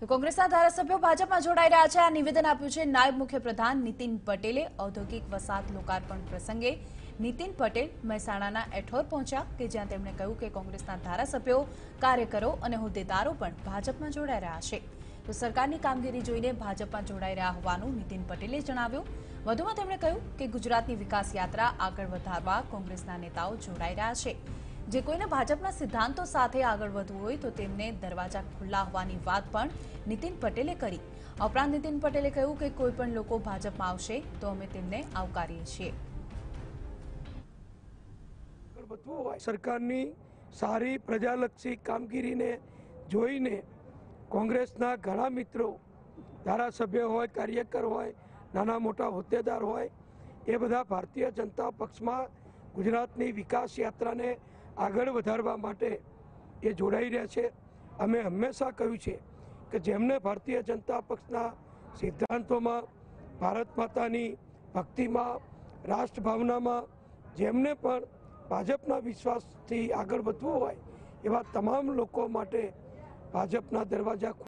તો કોંગ્રેસના ધારાસભ્યો ભાજપમાં જોડાઈ રહ્યા છે। આ નિવેદન આપ્યું છે નાયબ મુખ્યપ્રધાન નીતિન પટેલે। ઔદ્યોગિક વસાહત લોકાર્પણ પ્રસંગે નીતિન પટેલ મહેસાણાના એઠોર પહોંચ્યા કે જ્યાં તેમણે કહ્યું કે કોંગ્રેસના ધારાસભ્યો, કાર્યકરો અને હોદ્દેદારો પણ ભાજપમાં જોડાઈ રહ્યા છે। તો સરકારની કામગીરી જોઈને ભાજપમાં જોડાઈ રહ્યા હોવાનું નીતિન પટેલે જણાવ્યું। વધુમાં તેમણે કહ્યું કે ગુજરાતની વિકાસ યાત્રા આગળ વધારવા કોંગ્રેસના નેતાઓ જોડાઈ રહ્યા છે। જે કોઈને ભાજપના સિદ્ધાંતો સાથે આગળ વધવું હોય તો તેમને દરવાજા ખુલ્લા હોવાની વાત પણ નીતિન પટેલે કરી। આ ઉપરાંત નીતિન પટેલે કહ્યું કે કોઈ પણ લોકો ભાજપમાં આવશે તો અમે તેમને આવકારીએ છીએ। સરકારની સારી પ્રજાલક્ષી કામગીરીને જોઈને કોંગ્રેસના ઘણા મિત્રો, ધારાસભ્ય હોય, કાર્યકર હોય, નાના મોટા હોદ્દેદાર હોય, એ બધા ભારતીય જનતા પક્ષમાં ગુજરાતની વિકાસ યાત્રાને આગળ વધારવા માટે એ જોડાઈ રહ્યા છે। અમે હંમેશા કહ્યું છે કે જેમને ભારતીય જનતા પક્ષના સિદ્ધાંતોમાં, ભારત માતાની ભક્તિમાં, રાષ્ટ્રભાવનામાં જેમને પણ ભાજપના વિશ્વાસથી આગળ વધવું હોય એવા તમામ લોકો માટે ભાજપના દરવાજા